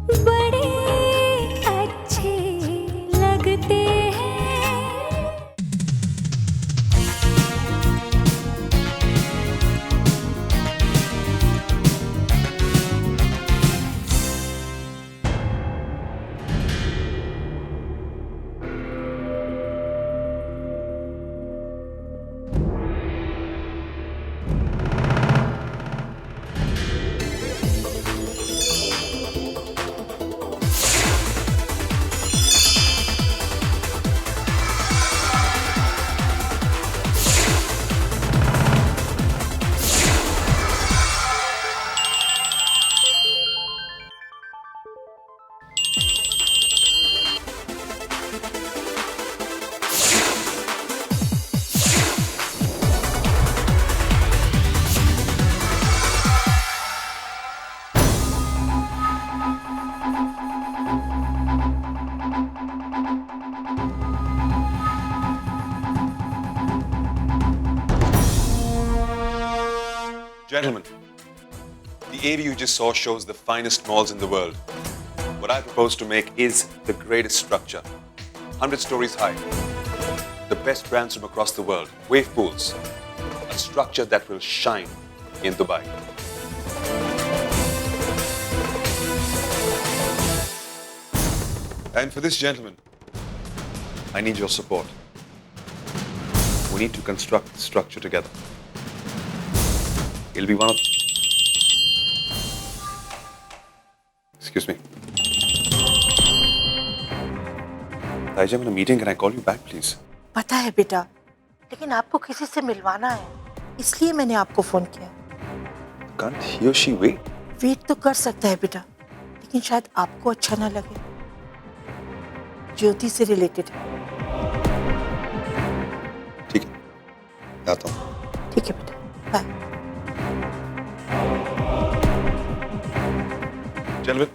बड़े अच्छे लगते हैं। Gentlemen, the area you just saw shows the finest malls in the world. What I propose to make is the greatest structure. 100 stories high. The best brands from across the world. Wave pools. A structure that will shine in Dubai. And for this, gentlemen, I need your support. We need to construct the structure together. It'll be one of... Excuse me. Taija, I'm in a meeting. Can I call you back, please? पता है बेटा, लेकिन आपको किसी से मिलवाना है, इसलिए मैंने आपको फोन किया। Can't he or she wait? Wait तो कर सकता है बेटा, लेकिन शायद आपको अच्छा ना लगे। ज्योति से रिलेटेड है। ठीक है, आता हूँ। ठीक है बेटा, bye. Gentlemen,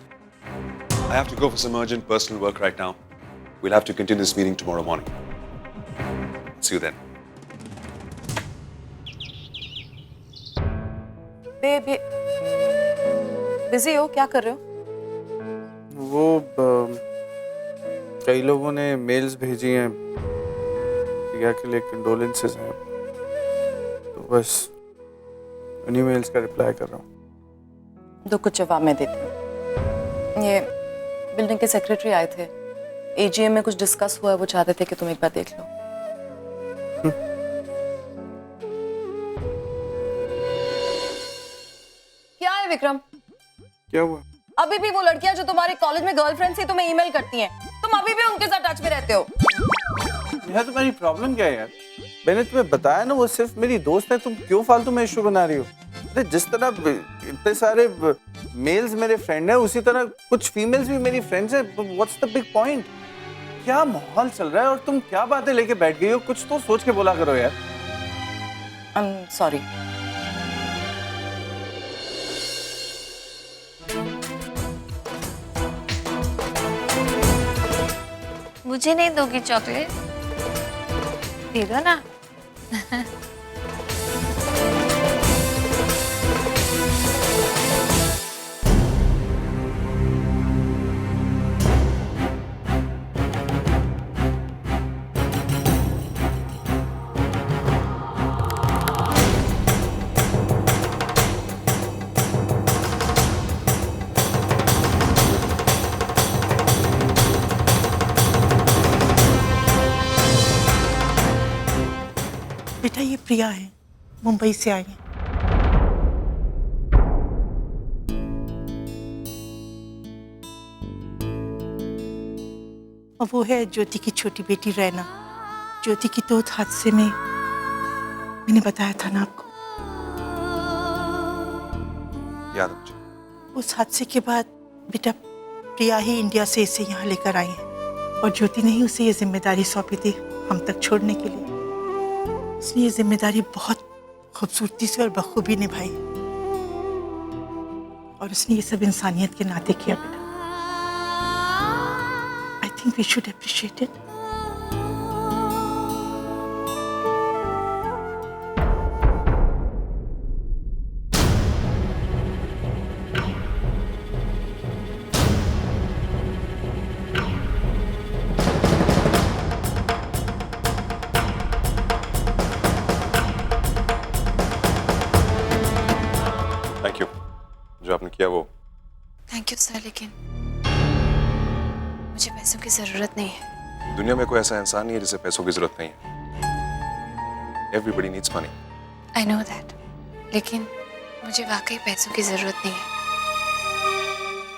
I have to go for some urgent personal work right now. We'll have to continue this meeting tomorrow morning. See you then. Baby busy हो, क्या कर रहे हो? वो कई लोगों ने मेल्स भेजी हैं, प्रिया के लिए कंडोलेंसेस हैं, तो बस उन्हीं मेल्स का रिप्लाई कर रहा हूँ। दो कुछ जवाब मैं देती हूँ। ये बिल्डिंग के सेक्रेटरी आए थे, एजीएम में कुछ डिस्कस हुआ है, वो चाहते थे कि तुम एक बार देख लो। क्या है विक्रम? क्या हुआ? अभी भी वो लड़कियां जो तुम्हारे कॉलेज में गर्लफ्रेंड थी तुम्हें ईमेल करती हैं, तुम अभी भी उनके साथ टच में रहते हो? यार तुम्हारी प्रॉब्लम क्या है यार? मैंने तुम्हें बताया ना, वो सिर्फ मेरी दोस्त है, तुम क्यों फालतू में इशू बना रही हो? अरे जिस तरह इतने सारे मेल्स मेरे फ्रेंड हैं, उसी तरह कुछ फीमेल्स भी मेरी फ्रेंड्स हैं। What's the big point? क्या माहौल चल रहा है और तुम क्या बातें लेके बैठ गई हो? कुछ तो सोच के बोला करो यार। I am sorry. मुझे नहीं दोगी चॉकलेट? दे दो ना। बेटा ये प्रिया है, मुंबई से आई है। और वो है ज्योति की छोटी बेटी रैना। ज्योति की तो हादसे में मैंने बताया था ना आपको। याद है मुझे। उस हादसे के बाद बेटा प्रिया ही इंडिया से इसे यहाँ लेकर आई है, और ज्योति ने ही उसे ये जिम्मेदारी सौंपी थी हम तक छोड़ने के लिए। उसने ये जिम्मेदारी बहुत खूबसूरती से और बखूबी निभाई, और उसने ये सब इंसानियत के नाते किया बेटा। I think we should appreciate it. क्या वो? थैंक यू सर, लेकिन मुझे पैसों की जरूरत नहीं है। दुनिया में कोई ऐसा इंसान नहीं है जिसे पैसों की जरूरत नहीं है। Everybody needs money. I know that, लेकिन मुझे वाकई पैसों की जरूरत नहीं है।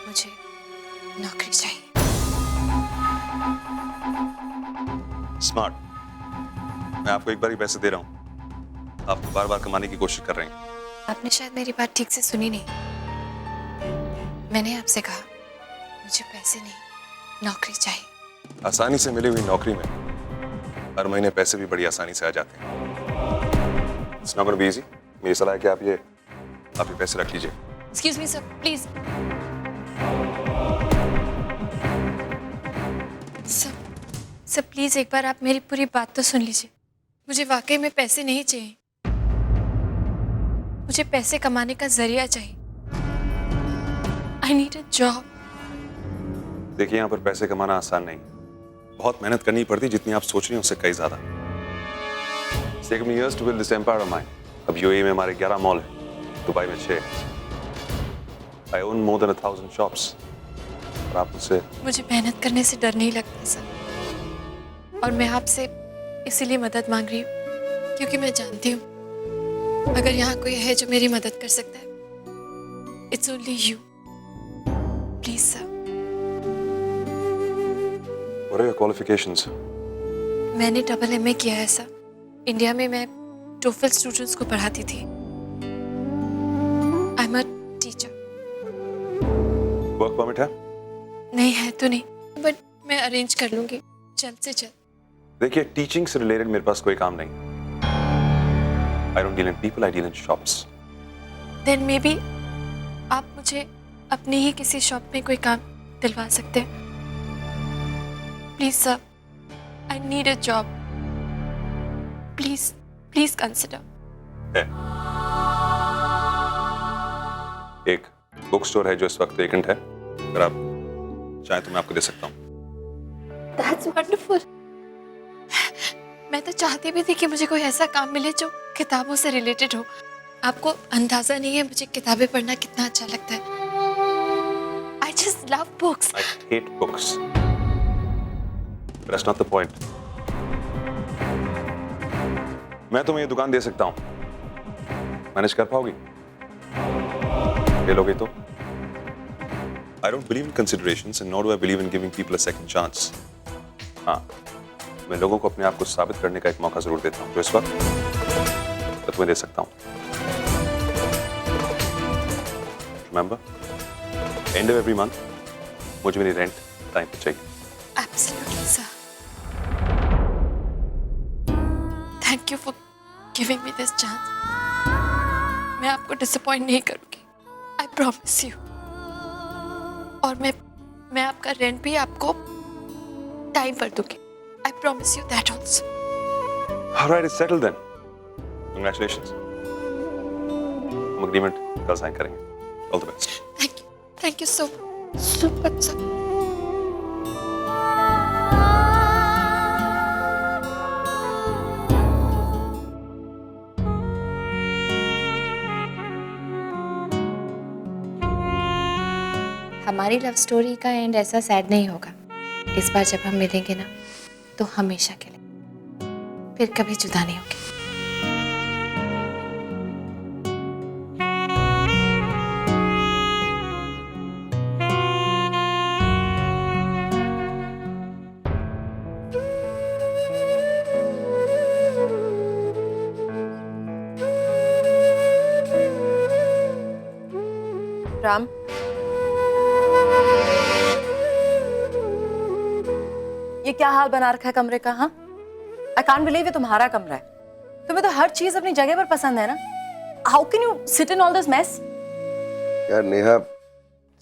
मुझे नौकरी चाहिए। स्मार्ट। मैं आपको एक बार ही पैसे दे रहा हूँ। आप बार बार कमाने की कोशिश कर रहे हैं। आपने शायद मेरी बात ठीक से सुनी नहीं। मैंने आपसे कहा मुझे पैसे नहीं, नौकरी चाहिए। आसानी से मिली हुई नौकरी में हर महीने पैसे भी बड़ी आसानी से आ जाते हैं। It's not going to be easy. मेरी सलाह है कि आप ये पैसे रख लीजिए। Excuse me sir, please. Sir please एक बार आप मेरी पूरी बात तो सुन लीजिए। मुझे वाकई में पैसे नहीं चाहिए। मुझे पैसे कमाने का जरिया चाहिए। I need a job. देखिए, यहाँ पर पैसे कमाना आसान नहीं। बहुत मेहनत करनी पड़ती, जितनी आप सोच रही हैं उससे कई ज्यादा। It's taken me years to build this empire of mine. अब UAE में हमारे 11 मॉल हैं, दुबई में 6। I own more than 1,000 shops. और आप मुझसे मुझे मेहनत करने से डर नहीं लगता सर, और मैं आपसे इसीलिए मदद मांग रही हूँ क्योंकि मैं जानती हूँ अगर यहाँ कोई है जो मेरी मदद कर सकता है, it's only you. Please sir. What are your qualifications? मैंने MA किया है सर। इंडिया में मैं TOEFL स्टूडेंट्स को पढ़ाती थी। I am a teacher. Work permit है? नहीं है तो नहीं, बट मैं अरेंज कर लूंगी जल्द से जल्द। देखिए, टीचिंग से रिलेटेड मेरे पास कोई काम नहीं। I don't deal in people, I deal in shops. Then maybe आप मुझे अपनी ही किसी शॉप में कोई काम दिलवा सकते हैं। Please sir, I need a job. Please consider. एक बुक स्टोर है जो इस वक्त वेकेंट है। अगर आप चाहें तो मैं आपको दे सकता हूँ। That's wonderful. मैं तो चाहती भी थी कि मुझे कोई ऐसा काम मिले जो किताबों से रिलेटेड हो। आपको अंदाजा नहीं है मुझे किताबें पढ़ना कितना अच्छा लगता है। I just love books. I hate books. But that's not the point. मैं तुम्हें ये दुकान दे सकता हूँ। मैनेज कर पाओगी? फेल हो गई तो? I don't believe in considerations and nor do I believe in giving people a second chance. हाँ, मैं लोगों को अपने आप को साबित करने का एक मौका जरूर देता हूँ, जो इस वक्त मैं तुम्हें दे सकता हूँ। Remember, end of every month, मुझे मेरी रेंट टाइम पे चाहिए। Absolutely, sir. Thank you for giving me this chance. मैं आपको डिसअपॉइंट नहीं करूंगी। I promise you. और मैं आपका रेंट भी आपको टाइम पर दूंगी। I promise you that also. All right, it's settled then. Congratulations. हम agreement कल साइन करेंगे। All the best. Thank you so much, sir. हमारी लव स्टोरी का एंड ऐसा सैड नहीं होगा। इस बार जब हम मिलेंगे ना, तो हमेशा के लिए, फिर कभी जुदा नहीं होंगे। राम, ये क्या हाल बना रखा है कमरे का? हाँ, आई कांट बिलीव ये तुम्हारा कमरा है। तुम्हें तो हर चीज अपनी जगह पर पसंद है ना। How can you sit in all this mess? यार नेहा,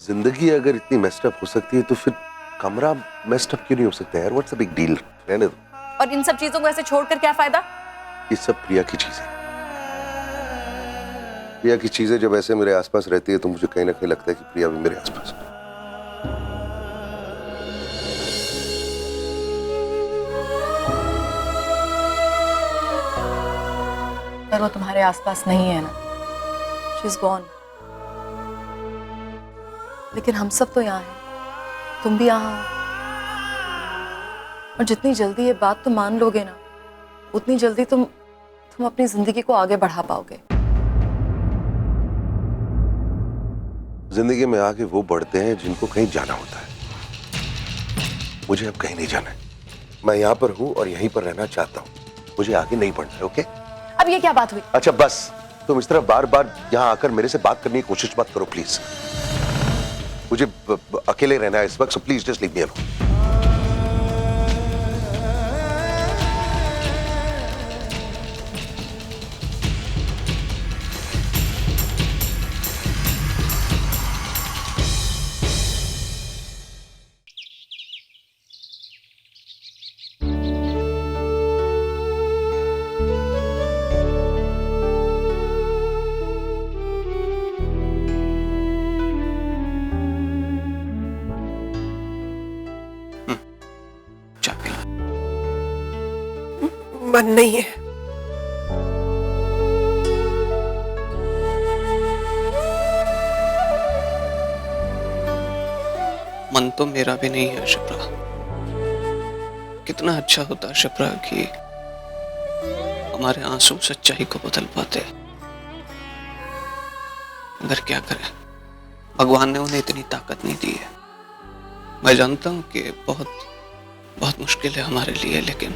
जिंदगी अगर इतनी मेस्ड अप हो सकती है तो फिर कमरा मेस्ड अप क्यों नहीं हो सकता यार? What's the big deal? रहने दो। और इन सब चीजों को ऐसे छोड़कर क्या फायदा? ये सब प्रिया की चीजें। प्रिया की चीजें जब ऐसे मेरे आसपास रहती है तो मुझे कहीं ना कहीं लगता है कि प्रिया भी मेरे आसपास है। पर वो तुम्हारे आसपास नहीं है ना। She is gone. लेकिन हम सब तो यहाँ हैं, तुम भी यहाँ हो। और जितनी जल्दी ये बात तुम मान लोगे ना, उतनी जल्दी तुम अपनी जिंदगी को आगे बढ़ा पाओगे। जिंदगी में आगे वो बढ़ते हैं जिनको कहीं जाना होता है। मुझे अब कहीं नहीं जाना है। मैं यहाँ पर हूँ और यहीं पर रहना चाहता हूँ। मुझे आगे नहीं बढ़ना है, ओके? अब ये क्या बात हुई? अच्छा बस, तुम इस तरह बार बार यहाँ आकर मेरे से बात करने की कोशिश मत करो प्लीज। मुझे अकेले रहना है इस वक्त, so please just leave me alone. मन नहीं है। मन तो मेरा भी नहीं है शिप्रा। कितना अच्छा होता शिप्रा कि हमारे आंसू सच्चाई को बदल पाते, मगर क्या करें, भगवान ने उन्हें इतनी ताकत नहीं दी है। मैं जानता हूं कि बहुत मुश्किल है हमारे लिए, लेकिन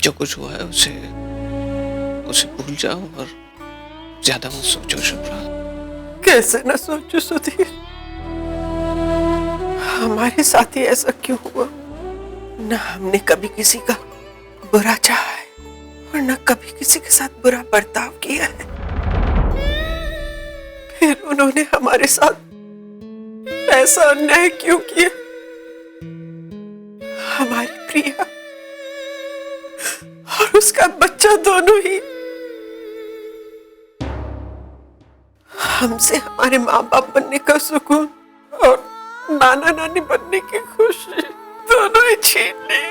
जो कुछ हुआ है उसे भूल जाओ और ज्यादा मत सोचो शिप्रा। कैसे न सोचो सुधीर, हमारे साथ ही ऐसा क्यों हुआ? न हमने कभी किसी का बुरा चाहा है और न कभी किसी के साथ बुरा बर्ताव किया है। फिर उन्होंने हमारे साथ ऐसा अन्याय क्यों किया? हमारी प्रिया और उसका बच्चा दोनों ही हमसे हमारे माँ बाप बनने का सुकून और नाना नानी बनने की खुशी दोनों ही छीन ली।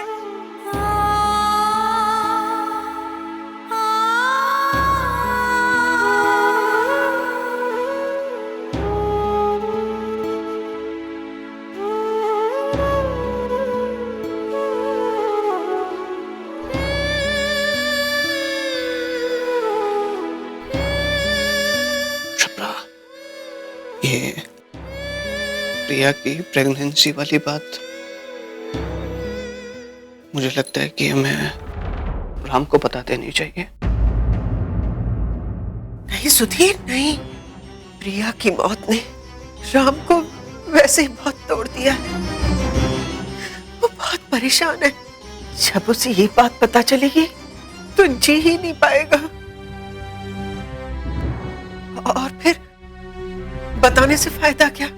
ये प्रिया की प्रेगनेंसी वाली बात मुझे लगता है कि हमें राम को बता देनी चाहिए। नहीं सुधीर नहीं, प्रिया की मौत ने राम को वैसे ही बहुत तोड़ दिया है। वो बहुत परेशान है। जब उसे ये बात पता चलेगी तो जी ही नहीं पाएगा। और फिर बताने से फायदा क्या?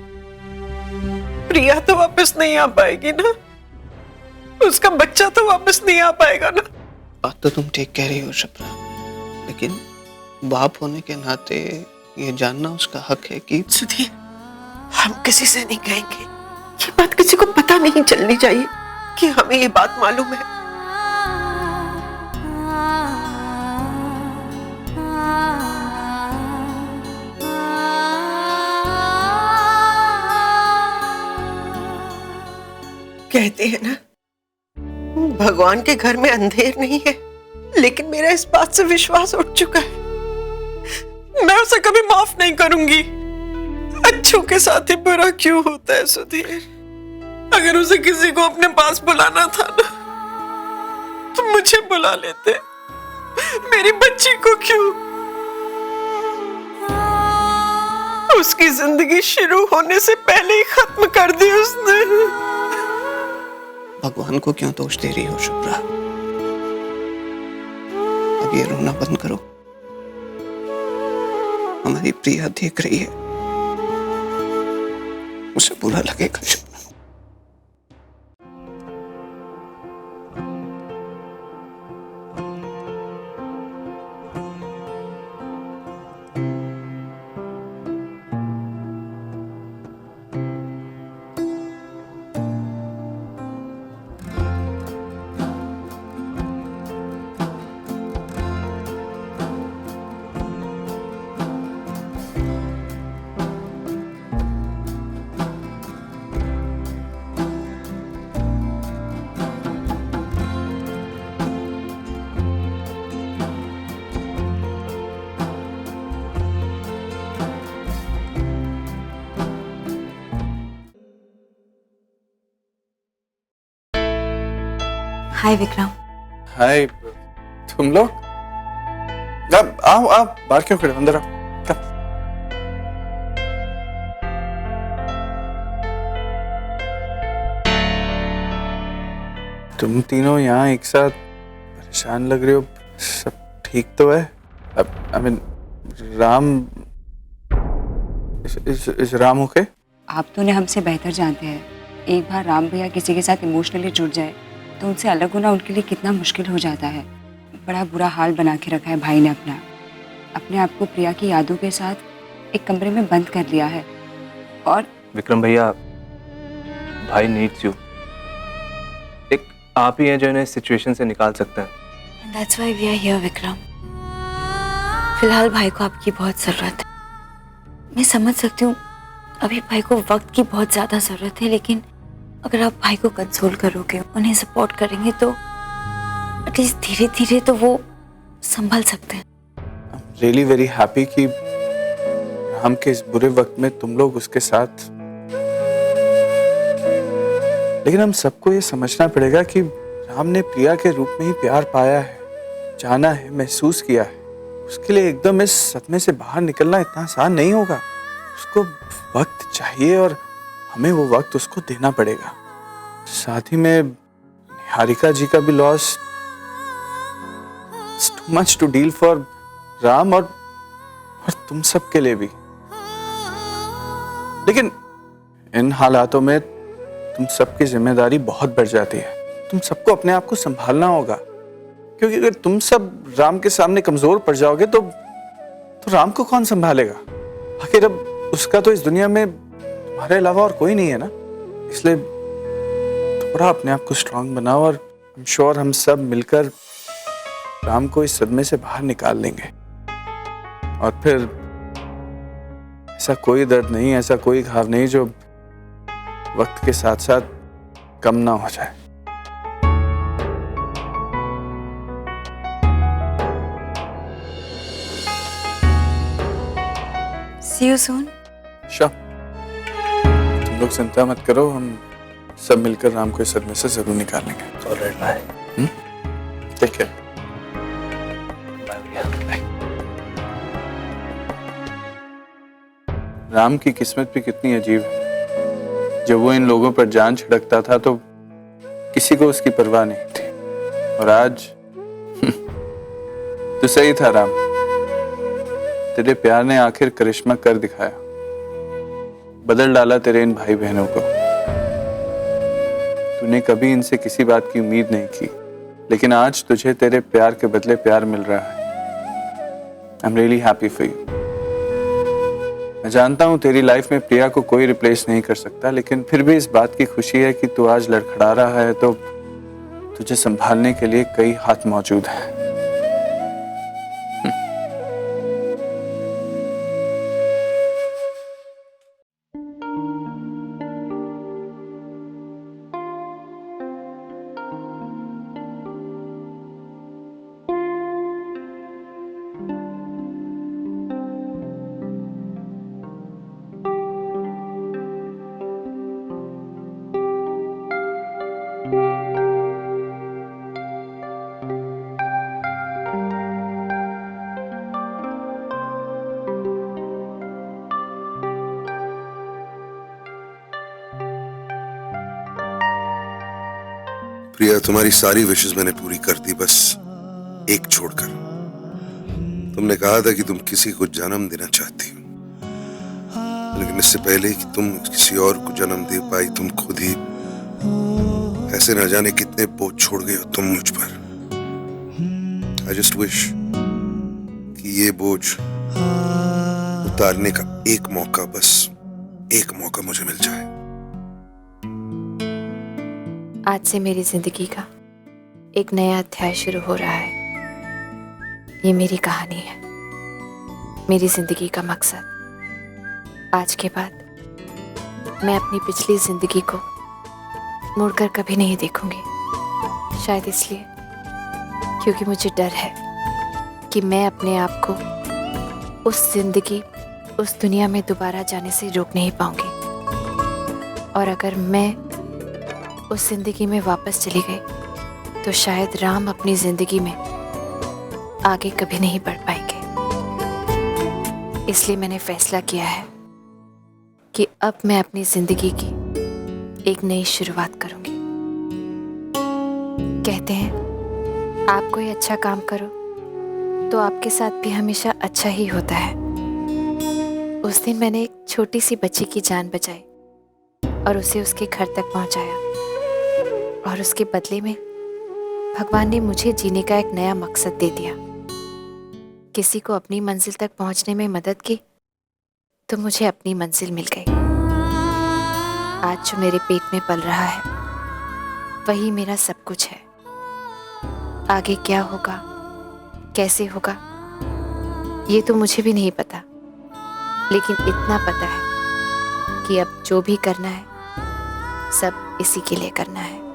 प्रिया तो वापस नहीं आ पाएगी ना, उसका बच्चा तो वापस नहीं आ पाएगा ना। बात तो तुम ठीक कह रही हो शिप्रा, लेकिन बाप होने के नाते ये जानना उसका हक है कि सुधीर, हम किसी से नहीं कहेंगे। ये बात किसी को पता नहीं चलनी चाहिए कि हमें ये बात मालूम है। कहते हैं ना, भगवान के घर में अंधेर नहीं है, लेकिन मेरा इस बात से विश्वास उठ चुका है। मैं उसे कभी माफ नहीं करूंगी। अच्छों के साथ ही बुरा क्यों होता है सुधीर? अगर उसे किसी को अपने पास बुलाना था ना, तो मुझे बुला लेते। मेरी बच्ची को क्यों? उसकी जिंदगी शुरू होने से पहले ही खत्म कर दी उसने। भगवान को क्यों दोष दे रही हो शिप्रा? अब ये रोना बंद करो। हमारी प्रिया देख रही है, उसे बुरा लगेगा शिप्रा। हाय विक्रम। हाय, तुम लोग? आओ आओ, बाहर क्यों खड़े, अंदर आओ। तुम तीनों यहाँ एक साथ परेशान लग रहे हो, सब ठीक तो है? अब आई मीन राम इस राम ओके? आप तो उन्हें हमसे बेहतर जानते हैं। एक बार राम भैया किसी के साथ इमोशनली जुड़ जाए तो उनसे अलग होना उनके लिए कितना मुश्किल हो जाता है। बड़ा बुरा हाल बना के रखा है भाई ने अपने आप को प्रिया की यादों के साथ एक कमरे में बंद कर लिया है। और विक्रम भैया, भाई नीड्स यू। एक आप ही हैं जो इन्हें इस सिचुएशन से निकाल सकते हैं। That's why we are here, Vikram. फिलहाल भाई को आपकी बहुत जरूरत है। मैं समझ सकती हूँ अभी भाई को वक्त की बहुत ज्यादा जरूरत है, लेकिन अगर आप भाई को कंसोल करोगे, उन्हें सपोर्ट करेंगे तो एटलीस्ट धीरे धीरे तो वो संभल सकते हैं। रियली वेरी हैप्पी कि राम के इस बुरे वक्त में तुम लोग उसके साथ, लेकिन हम सबको ये समझना पड़ेगा कि राम ने प्रिया के रूप में ही प्यार पाया है, जाना है, महसूस किया है। उसके लिए एकदम इस सदमे से बाहर निकलना इतना आसान नहीं होगा। उसको वक्त चाहिए और हमें वो वक्त उसको देना पड़ेगा। साथ ही में निहारिका जी का भी loss, it's too much to deal for Ram और तुम सब के लिए भी। लेकिन इन हालातों में तुम सबकी जिम्मेदारी बहुत बढ़ जाती है। तुम सबको अपने आप को संभालना होगा, क्योंकि अगर तुम सब राम के सामने कमजोर पड़ जाओगे तो राम को कौन संभालेगा? आखिर अब उसका तो इस दुनिया में तुम्हारे अलावा और कोई नहीं है ना। इसलिए थोड़ा अपने आप को स्ट्रांग बनाओ और आई एम श्योर हम सब मिलकर राम को इस सदमे से बाहर निकाल लेंगे। और फिर ऐसा कोई दर्द नहीं, ऐसा कोई घाव नहीं जो वक्त के साथ साथ कम ना हो जाए। See you soon. श्योर, तुम लोग चिंता मत करो, हम सब मिलकर राम को इस सदमे से जरूर निकालेंगे। Alright, bye. Take care. Bye भैया। राम की किस्मत भी कितनी अजीब है। जब वो इन लोगों पर जान छिड़कता था तो किसी को उसकी परवाह नहीं थी, और आज तो सही था राम, तेरे प्यार ने आखिर करिश्मा कर दिखाया, बदल डाला तेरे इन भाई बहनों को। तूने कभी इनसे किसी बात की उम्मीद नहीं की, लेकिन आज तुझे तेरे प्यार के बदले प्यार मिल रहा है। I am really happy for you. मैं जानता हूं तेरी लाइफ में प्रिया को कोई रिप्लेस नहीं कर सकता, लेकिन फिर भी इस बात की खुशी है कि तू आज लड़खड़ा रहा है तो तुझे संभालने के लिए कई हाथ मौजूद हैं। प्रिया, तुम्हारी सारी विशेष मैंने पूरी कर दी, बस एक छोड़कर। तुमने कहा था कि तुम किसी को जन्म देना चाहती हो, लेकिन इससे पहले कि तुम किसी और को जन्म दे पाई, तुम खुद ही ऐसे न जाने कितने बोझ छोड़ गए हो तुम मुझ पर। आई जस्ट विश कि ये बोझ उतारने का एक मौका, बस एक मौका मुझे मिल जाए। आज से मेरी जिंदगी का एक नया अध्याय शुरू हो रहा है। ये मेरी कहानी है, मेरी जिंदगी का मकसद। आज के बाद मैं अपनी पिछली जिंदगी को मुड़कर कभी नहीं देखूंगी। शायद इसलिए क्योंकि मुझे डर है कि मैं अपने आप को उस जिंदगी, उस दुनिया में दोबारा जाने से रोक नहीं पाऊंगी। और अगर मैं उस जिंदगी में वापस चली गई तो शायद राम अपनी जिंदगी में आगे कभी नहीं बढ़ पाएंगे। इसलिए मैंने फैसला किया है कि अब मैं अपनी जिंदगी की एक नई शुरुआत करूंगी। कहते हैं आप कोई अच्छा काम करो तो आपके साथ भी हमेशा अच्छा ही होता है। उस दिन मैंने एक छोटी सी बच्ची की जान बचाई और उसे उसके घर तक पहुंचाया, और उसके बदले में भगवान ने मुझे जीने का एक नया मकसद दे दिया। किसी को अपनी मंजिल तक पहुंचने में मदद की तो मुझे अपनी मंजिल मिल गई। आज जो मेरे पेट में पल रहा है वही मेरा सब कुछ है। आगे क्या होगा, कैसे होगा, ये तो मुझे भी नहीं पता, लेकिन इतना पता है कि अब जो भी करना है सब इसी के लिए करना है।